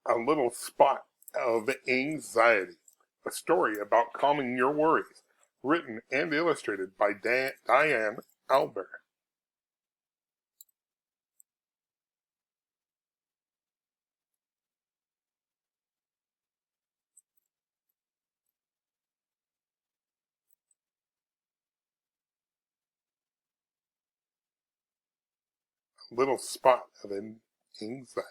A Little Spot of Anxiety, a story about calming your worries, written and illustrated by Diane Albert. A Little Spot of Anxiety.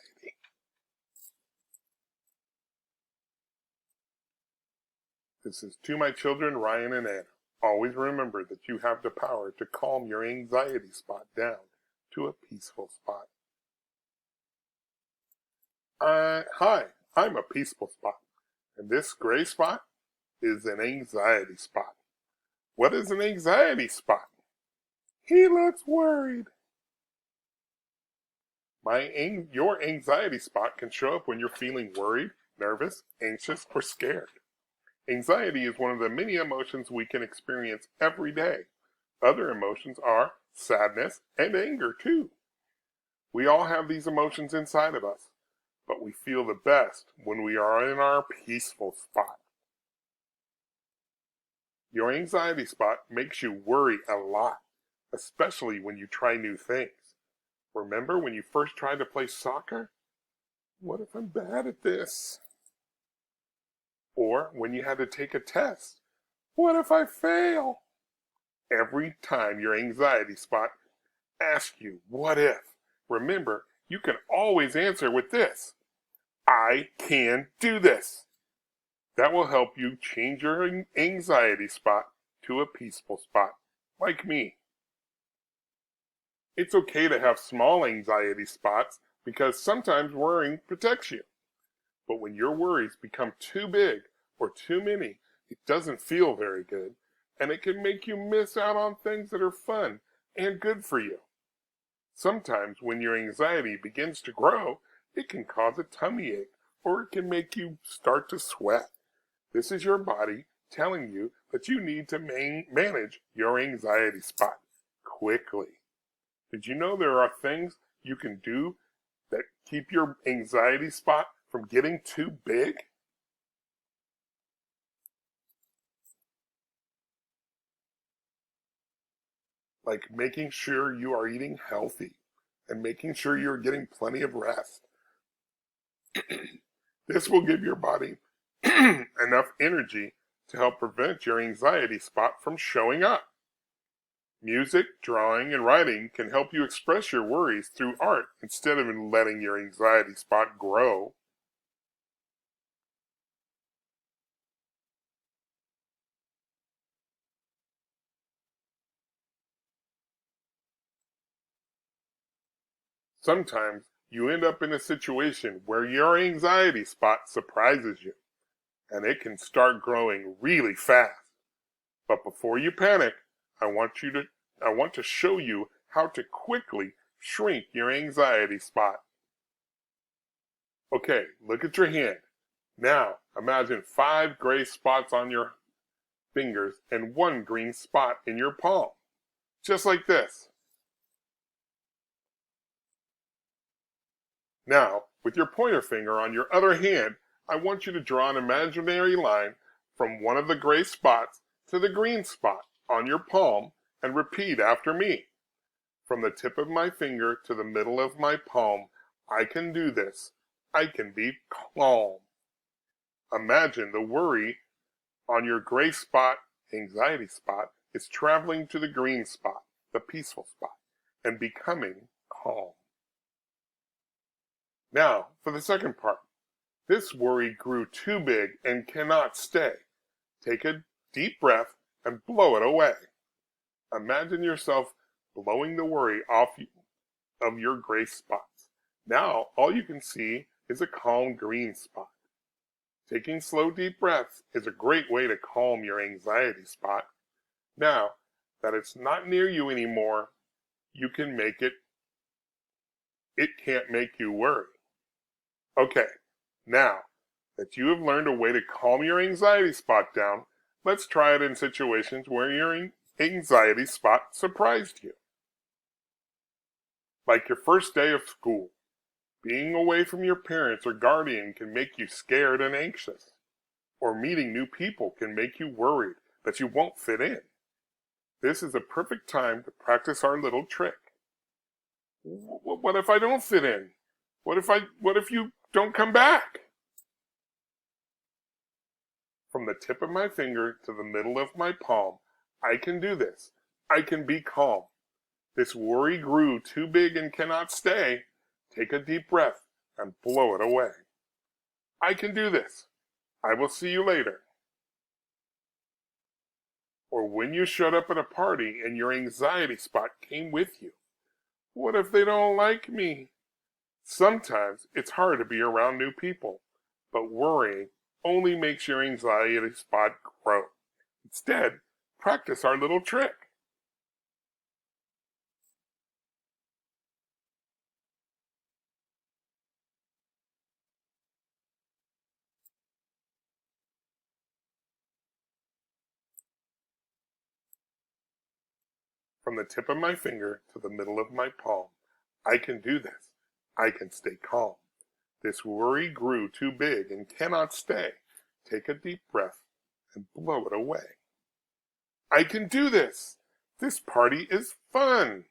This is to my children, Ryan and Anna. Always remember that you have the power to calm your anxiety spot down to a peaceful spot. Hi, I'm a peaceful spot, and this gray spot is an anxiety spot. What is an anxiety spot? He looks worried. Your anxiety spot can show up when you're feeling worried, nervous, anxious, or scared. Anxiety is one of the many emotions we can experience every day. Other emotions are sadness and anger too. We all have these emotions inside of us, but we feel the best when we are in our peaceful spot. Your anxiety spot makes you worry a lot, especially when you try new things. Remember when you first tried to play soccer? What if I'm bad at this? Or when you had to take a test? What if I fail? Every time your anxiety spot asks you, what if? Remember, you can always answer with this: I can do this. That will help you change your anxiety spot to a peaceful spot, like me. It's okay to have small anxiety spots because sometimes worrying protects you. But when your worries become too big or too many, it doesn't feel very good, and it can make you miss out on things that are fun and good for you. Sometimes when your anxiety begins to grow, it can cause a tummy ache, or it can make you start to sweat. This is your body telling you that you need to manage your anxiety spot quickly. Did you know there are things you can do that keep your anxiety spot from getting too big? Like making sure you are eating healthy and making sure you're getting plenty of rest. This will give your body enough energy to help prevent your anxiety spot from showing up. Music, drawing, and writing can help you express your worries through art instead of letting your anxiety spot grow. Sometimes you end up in a situation where your anxiety spot surprises you, and it can start growing really fast. But before you panic, I want to show you how to quickly shrink your anxiety spot. Okay, look at your hand. Now, imagine 5 gray spots on your fingers and 1 green spot in your palm. Just like this. Now, with your pointer finger on your other hand, I want you to draw an imaginary line from one of the gray spots to the green spot on your palm and repeat after me. From the tip of my finger to the middle of my palm, I can do this. I can be calm. Imagine the worry on your gray spot, anxiety spot, is traveling to the green spot, the peaceful spot, and becoming calm. Now, for the second part. This worry grew too big and cannot stay. Take a deep breath and blow it away. Imagine yourself blowing the worry off of your gray spots. Now, all you can see is a calm green spot. Taking slow, deep breaths is a great way to calm your anxiety spot. Now that it's not near you anymore, you can make it can't make you worry. Okay, now that you have learned a way to calm your anxiety spot down, let's try it in situations where your anxiety spot surprised you. Like your first day of school. Being away from your parents or guardian can make you scared and anxious. Or meeting new people can make you worried that you won't fit in. This is a perfect time to practice our little trick. What if I don't fit in? What if you don't come back? From the tip of my finger to the middle of my palm, I can do this. I can be calm. This worry grew too big and cannot stay. Take a deep breath and blow it away. I can do this. I will see you later. Or when you showed up at a party and your anxiety spot came with you. What if they don't like me? Sometimes it's hard to be around new people, but worrying only makes your anxiety spot grow. Instead, practice our little trick. From the tip of my finger to the middle of my palm, I can do this. I can stay calm. This worry grew too big and cannot stay. Take a deep breath and blow it away. I can do this. This party is fun.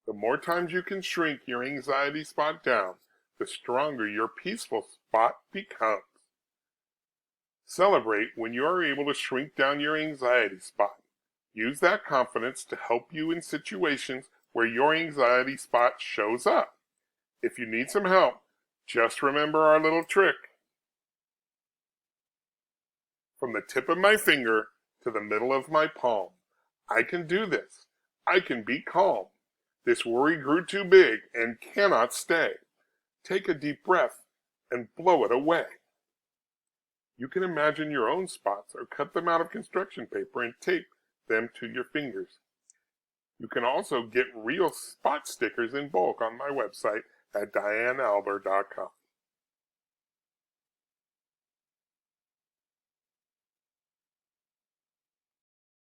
The more times you can shrink your anxiety spot down, the stronger your peaceful spot becomes. Celebrate when you are able to shrink down your anxiety spot. Use that confidence to help you in situations where your anxiety spot shows up. If you need some help, just remember our little trick. From the tip of my finger to the middle of my palm, I can do this. I can be calm. This worry grew too big and cannot stay. Take a deep breath and blow it away. You can imagine your own spots or cut them out of construction paper and tape them to your fingers. You can also get real spot stickers in bulk on my website at dianealber.com.